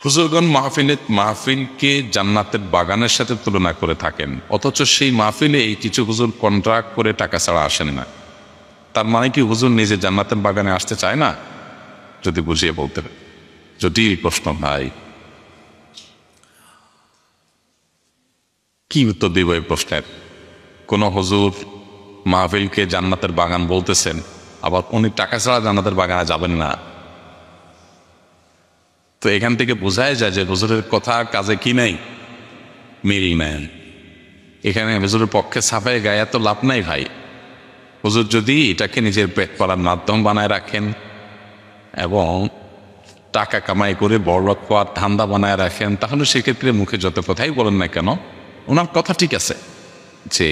হুজুরগণ মাহফিলকে জান্নাতের বাগানের সাথে তুলনা করে থাকেন, অথচ সেই মাহফিলে কিছু হুজুর কন্ট্রাক্ট করে টাকা ছাড়া আসেন না। তার মানে কি হুজুর নিজে জান্নাতের বাগানে আসতে চায় না? যদি বুঝিয়ে বলতে, যদি প্রশ্ন ভাই কি উত্তর দিব এই প্রশ্নের? কোন হুজুর মাহফিলকে জান্নাতের বাগান বলতেছেন, আবার উনি টাকা ছাড়া জান্নাতের বাগানে যাবেন না। তো এখান থেকে বোঝাই যায় যে হুজুরের কথা কাজে কি নাই, মিল নেন। এখানে হুজুরের পক্ষে ছাপায় গায়ে তো লাভ নাই ভাই। হুজুর যদি এটাকে নিজের পেট করার মাধ্যম বানায় রাখেন এবং টাকা কামাই করে বড়লোক হওয়ার ধান্দা বানায় রাখেন, তাহলে সেক্ষেত্রে মুখে যত কথাই বলেন না কেন, ওনার কথা ঠিক আছে যে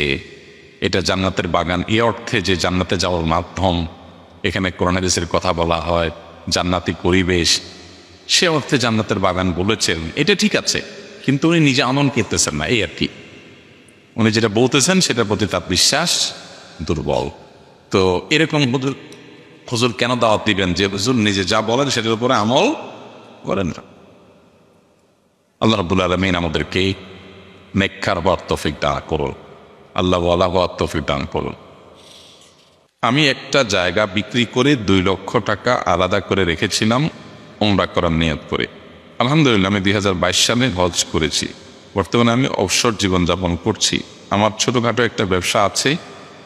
এটা জান্নাতের বাগান, এই অর্থে যে জান্নাতে যাওয়ার মাধ্যম, এখানে কোরআন হাদিসের কথা বলা হয়, জান্নাতি পরিবেশ, সে অর্থে জান্নাতের বাগান বলেছেন, এটা ঠিক আছে। কিন্তু উনি নিজে আমল করতেছেন না, এই আর কি। উনি যেটা বলতেছেন সেটার প্রতি তার বিশ্বাস দুর্বল। তো এরকম হুজুর কেন দাওয়াত দিবেন যে হুজুর নিজে যা বলেন সেটার উপরে আমল করেন না? আল্লাহ রাব্বুল আলামিন আমাদেরকে নেককার হওয়ার তৌফিক দান করুন। আল্লাহ ওয়ালা হওয়ার তৌফিক দান করুন। আমি একটা জায়গা বিক্রি করে 2 লক্ষ টাকা আলাদা করে রেখেছিলাম উমরা করার নিয়ত করে। আলহামদুলিল্লাহ, আমি 2022 সালে হজ করেছি। বর্তমানে আমি অবসর জীবনযাপন করছি। আমার ছোটোখাটো একটা ব্যবসা আছে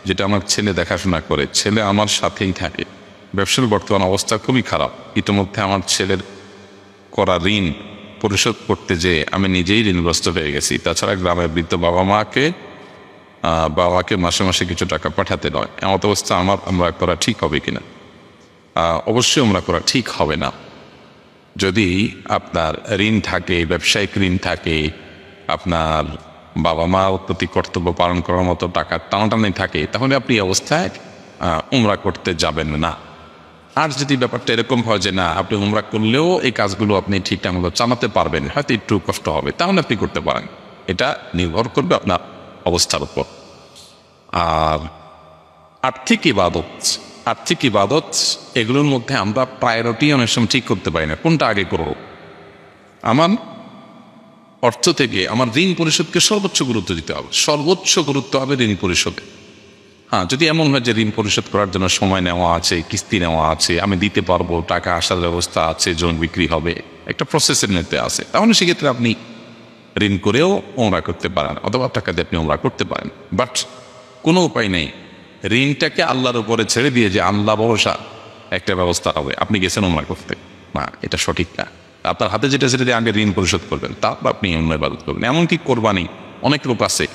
যেটা আমার ছেলে দেখাশোনা করে, ছেলে আমার সাথেই থাকে। ব্যবসার বর্তমান অবস্থা খুবই খারাপ। ইতিমধ্যে আমার ছেলের করা ঋণ পরিশোধ করতে যেয়ে আমি নিজেই ঋণগ্রস্ত হয়ে গেছি। তাছাড়া গ্রামের বৃদ্ধ বাবা মাকে মাসে মাসে কিছু টাকা পাঠাতে নয়। এমন অবস্থা আমরা করা ঠিক হবে কিনা? অবশ্যই আমরা করা ঠিক হবে না। যদি আপনার ঋণ থাকে, ব্যবসায়িক ঋণ থাকে, আপনার বাবা মার প্রতি কর্তব্য পালন করার মতো টাকা টানাটানি থাকে, তাহলে আপনি এই অবস্থায় উমরা করতে যাবেন না। আর যদি ব্যাপারটা এরকম হয় যে না, আপনি উমরা করলেও এই কাজগুলো আপনি ঠিকঠাক মতো চালাতে পারবেন, হয়তো একটু কষ্ট হবে, তাহলে আপনি করতে পারেন। এটা নির্ভর করবে আপনার অবস্থার উপর। আর আর্থিক ইবাদত এগুলোর মধ্যে আমরা প্রায়োরিটি অনেক সময় ঠিক করতে পারি না, কোনটা আগে করব। আমার অর্থ থেকে আমার ঋণ পরিশোধকে সর্বোচ্চ গুরুত্ব দিতে হবে, সর্বোচ্চ গুরুত্ব হবে ঋণ পরিশোধে। হ্যাঁ, যদি এমন হয় যে ঋণ পরিশোধ করার জন্য সময় নেওয়া আছে, কিস্তি নেওয়া আছে, আমি দিতে পারবো, টাকা আসার ব্যবস্থা আছে, জমি বিক্রি হবে, একটা প্রসেসের মধ্যে আছে, তাহলে সেক্ষেত্রে আপনি ঋণ করেও উমরা করতে পারেন, অথবা টাকা দিয়ে আপনি উমরা করতে পারেন। বাট কোনো উপায় নেই, ঋণটাকে আল্লাহর উপরে ছেড়ে দিয়ে যে আল্লাহ ভরসা একটা ব্যবস্থা হবে, আপনি গেছেন উমরা করতে, না, এটা সঠিক না। আপনার হাতে যেটা সেটা দিয়ে আগে ঋণ পরিশোধ করবেন, তারপর আপনি অন্য ইবাদত করবেন। এমনকি কোরবানি, অনেক লোক আছে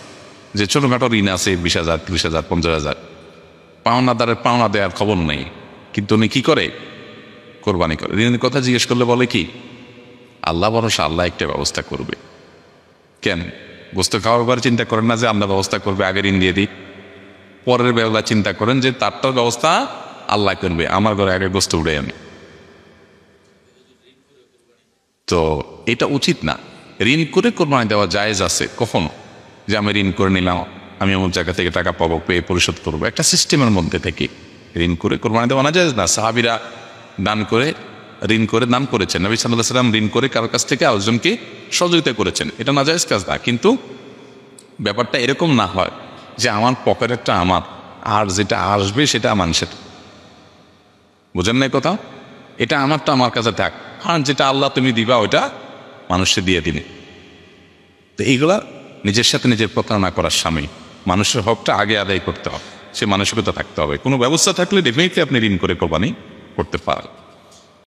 যে ছোটোখাটো ঋণ আছে 20,000, 30,000, 50,000, পাওনাদারের পাওনা দেওয়ার খবর নেই, কিন্তু উনি কী করে? কোরবানি করে। ঋণের কথা জিজ্ঞেস করলে বলে কি? আল্লাহ ভরসা, আল্লাহ একটা ব্যবস্থা করবে। কেন গোস্ত খাওয়ার ব্যাপারে চিন্তা করেন না যে আল্লাহ ব্যবস্থা করবে, আগে ঋণ দিয়ে দিই, পরের বেলা চিন্তা করেন যে তারটার ব্যবস্থা আল্লাহ করবে, আমার ঘরে আগে গোস্ত উড়ে আনি। তো এটা উচিত না। ঋণ করে কোরবানি দেওয়া জায়েজ আছে কখনো, যে আমি ঋণ করে নিলাম, আমি এমন জায়গা থেকে টাকা পাবো, পেয়ে পরিশোধ করবো, একটা সিস্টেমের মধ্যে থেকে ঋণ করে কোরবানি দেওয়া না জায়েজ না। সাহাবীরা ঋণ করে দান করেছেন, নবী সাল্লাল্লাহু আলাইহি ওয়াসাল্লাম ঋণ করে কারোর কাছ থেকে আরেকজনকে সহযোগিতা করেছেন, এটা না জায়েজ কাজ না। কিন্তু ব্যাপারটা এরকম না হয় যে আমার পকেটেরটা আমার, আর যেটা আসবে সেটা মানুষের। বুঝেন না কথা? এটা আমারটা আমার কাছে থাক, আর যেটা আল্লাহ তুমি দিবা ওইটা মানুষকে দিয়ে দিলে। তো এইগুলা নিজের সাথে নিজের প্রতারণা করার স্বামী, মানুষের হকটা আগে আদায় করতে হবে, সে মানসিকতা থাকতে হবে। কোনো ব্যবস্থা থাকলে ডেফিনেটলি আপনি ঋণ করে কোরবানি করতে পারেন।